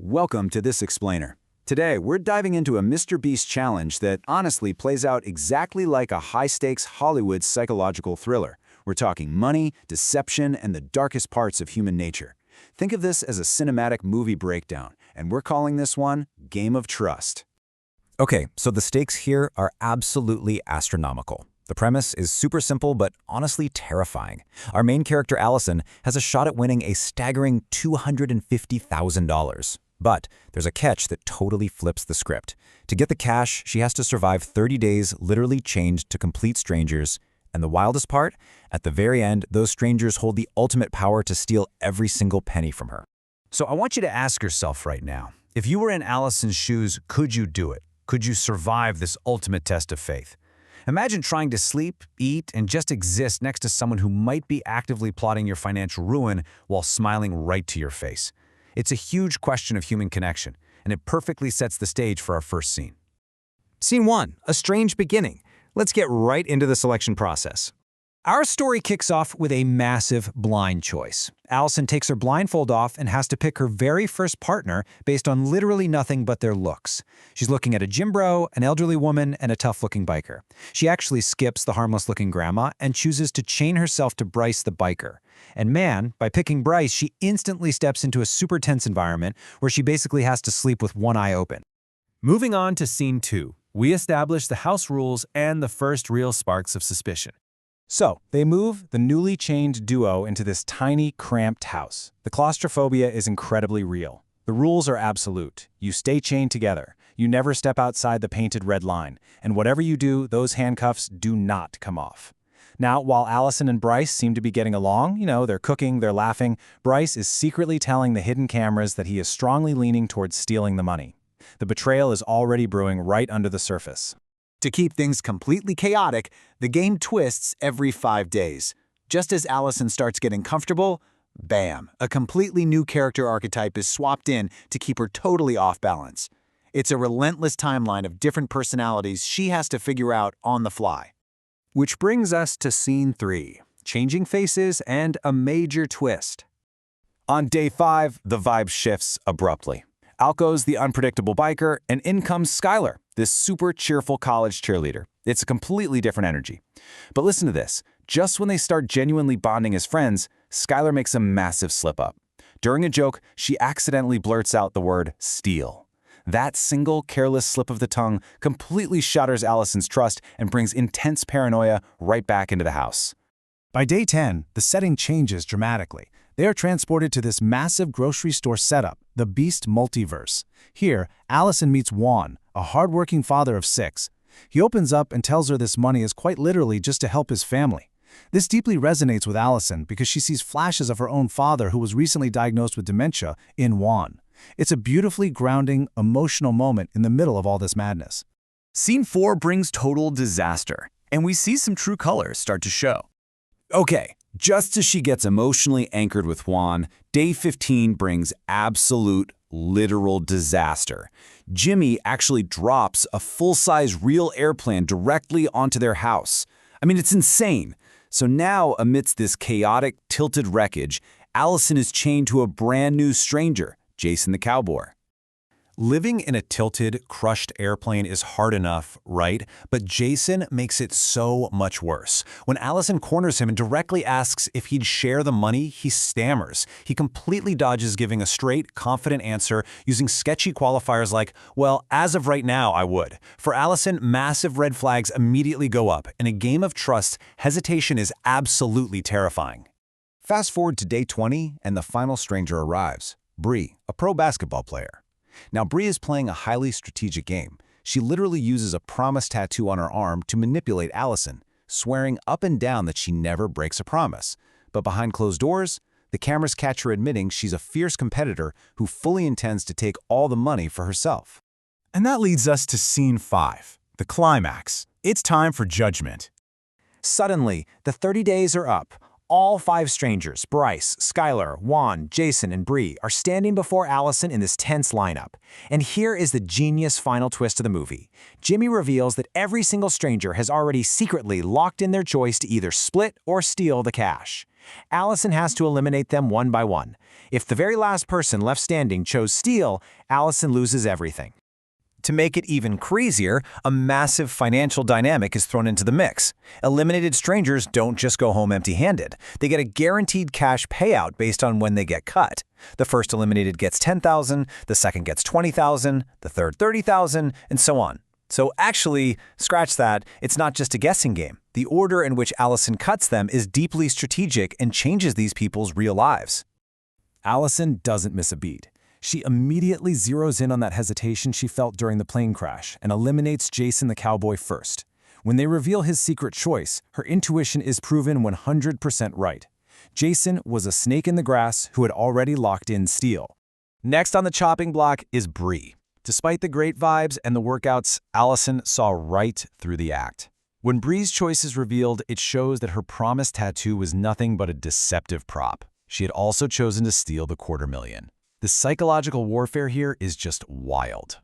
Welcome to This Explainer. Today, we're diving into a Mr. Beast challenge that honestly plays out exactly like a high-stakes Hollywood psychological thriller. We're talking money, deception, and the darkest parts of human nature. Think of this as a cinematic movie breakdown, and we're calling this one Game of Trust. Okay, so the stakes here are absolutely astronomical. The premise is super simple but honestly terrifying. Our main character, Allison, has a shot at winning a staggering $250,000. But there's a catch that totally flips the script. To get the cash, she has to survive 30 days literally chained to complete strangers. And the wildest part? At the very end, those strangers hold the ultimate power to steal every single penny from her. So I want you to ask yourself right now, if you were in Allison's shoes, could you do it? Could you survive this ultimate test of faith? Imagine trying to sleep, eat, and just exist next to someone who might be actively plotting your financial ruin while smiling right to your face. It's a huge question of human connection, and it perfectly sets the stage for our first scene. Scene 1, a strange beginning. Let's get right into the selection process. Our story kicks off with a massive blind choice. Allison takes her blindfold off and has to pick her very first partner based on literally nothing but their looks. She's looking at a gym bro, an elderly woman, and a tough-looking biker. She actually skips the harmless-looking grandma and chooses to chain herself to Bryce the biker. And man, by picking Bryce, she instantly steps into a super tense environment where she basically has to sleep with one eye open. Moving on to Scene 2, we establish the house rules and the first real sparks of suspicion. So, they move the newly chained duo into this tiny, cramped house. The claustrophobia is incredibly real. The rules are absolute. You stay chained together. You never step outside the painted red line. And whatever you do, those handcuffs do not come off. Now, while Allison and Bryce seem to be getting along, they're cooking, they're laughing, Bryce is secretly telling the hidden cameras that he is strongly leaning towards stealing the money. The betrayal is already brewing right under the surface. To keep things completely chaotic, the game twists every 5 days. Just as Allison starts getting comfortable, bam, a completely new character archetype is swapped in to keep her totally off balance. It's a relentless timeline of different personalities she has to figure out on the fly. Which brings us to Scene 3, changing faces and a major twist. On day 5, the vibe shifts abruptly. Out goes the unpredictable biker, and in comes Skylar, this super cheerful college cheerleader. It's a completely different energy. But listen to this. Just when they start genuinely bonding as friends, Skylar makes a massive slip-up. During a joke, she accidentally blurts out the word steal. That single careless slip of the tongue completely shatters Allison's trust and brings intense paranoia right back into the house. By day 10, the setting changes dramatically. They are transported to this massive grocery store setup, the Beast Multiverse. Here, Allison meets Juan, a hardworking father of 6. He opens up and tells her this money is quite literally just to help his family. This deeply resonates with Allison because she sees flashes of her own father who was recently diagnosed with dementia in Juan. It's a beautifully grounding, emotional moment in the middle of all this madness. Scene 4 brings total disaster, and we see some true colors start to show. Okay, just as she gets emotionally anchored with Juan, day 15 brings absolute, literal disaster. Jimmy actually drops a full-size real airplane directly onto their house. I mean, it's insane. So now, amidst this chaotic, tilted wreckage, Allison is chained to a brand new stranger, Jason the Cowboy. Living in a tilted, crushed airplane is hard enough, right? But Jason makes it so much worse. When Allison corners him and directly asks if he'd share the money, he stammers. He completely dodges giving a straight, confident answer using sketchy qualifiers like, well, as of right now, I would. For Allison, massive red flags immediately go up. In a game of trust, hesitation is absolutely terrifying. Fast forward to day 20, and the final stranger arrives, Bree, a pro basketball player. Now, Bree is playing a highly strategic game. She literally uses a promise tattoo on her arm to manipulate Allison, swearing up and down that she never breaks a promise. But behind closed doors, the cameras catch her admitting she's a fierce competitor who fully intends to take all the money for herself. And that leads us to Scene 5, the climax. It's time for judgment. Suddenly, the 30 days are up. All 5 strangers, Bryce, Skylar, Juan, Jason, and Bree, are standing before Allison in this tense lineup. And here is the genius final twist of the movie. Jimmy reveals that every single stranger has already secretly locked in their choice to either split or steal the cash. Allison has to eliminate them one by one. If the very last person left standing chose steal, Allison loses everything. To make it even crazier, a massive financial dynamic is thrown into the mix. Eliminated strangers don't just go home empty-handed. They get a guaranteed cash payout based on when they get cut. The first eliminated gets $10,000, the second gets $20,000, the third $30,000, and so on. So actually, scratch that, it's not just a guessing game. The order in which Allison cuts them is deeply strategic and changes these people's real lives. Allison doesn't miss a beat. She immediately zeroes in on that hesitation she felt during the plane crash and eliminates Jason the cowboy first. When they reveal his secret choice, her intuition is proven 100% right. Jason was a snake in the grass who had already locked in steal. Next on the chopping block is Bree. Despite the great vibes and the workouts, Allison saw right through the act. When Bree's choice is revealed, it shows that her promised tattoo was nothing but a deceptive prop. She had also chosen to steal the $250,000. The psychological warfare here is just wild.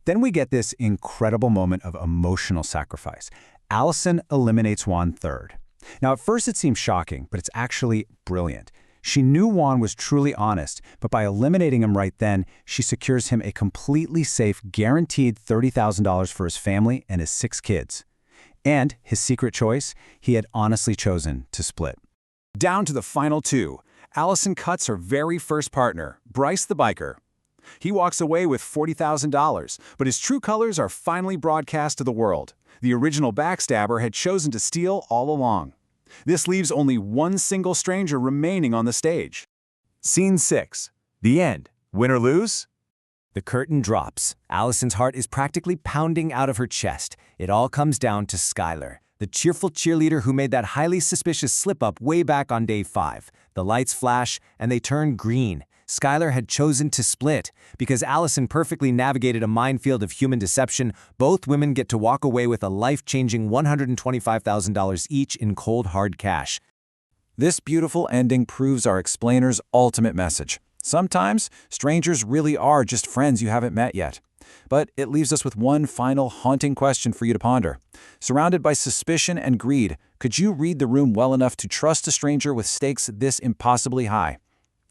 Then we get this incredible moment of emotional sacrifice. Allison eliminates Juan third. Now, at first it seems shocking, but it's actually brilliant. She knew Juan was truly honest, but by eliminating him right then, she secures him a completely safe, guaranteed $30,000 for his family and his 6 kids. And his secret choice, he had honestly chosen to split. Down to the final 2. Allison cuts her very first partner, Bryce the biker. He walks away with $40,000, but his true colors are finally broadcast to the world. The original backstabber had chosen to steal all along. This leaves only one single stranger remaining on the stage. Scene 6. The end. Win or lose? The curtain drops. Allison's heart is practically pounding out of her chest. It all comes down to Skylar, the cheerful cheerleader who made that highly suspicious slip-up way back on day 5. The lights flash, and they turn green. Skylar had chosen to split. Because Allison perfectly navigated a minefield of human deception, both women get to walk away with a life-changing $125,000 each in cold, hard cash. This beautiful ending proves our explainer's ultimate message. Sometimes, strangers really are just friends you haven't met yet. But it leaves us with one final haunting question for you to ponder. Surrounded by suspicion and greed, could you read the room well enough to trust a stranger with stakes this impossibly high?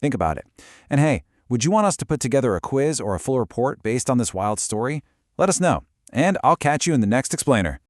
Think about it. And hey, would you want us to put together a quiz or a full report based on this wild story? Let us know, and I'll catch you in the next explainer.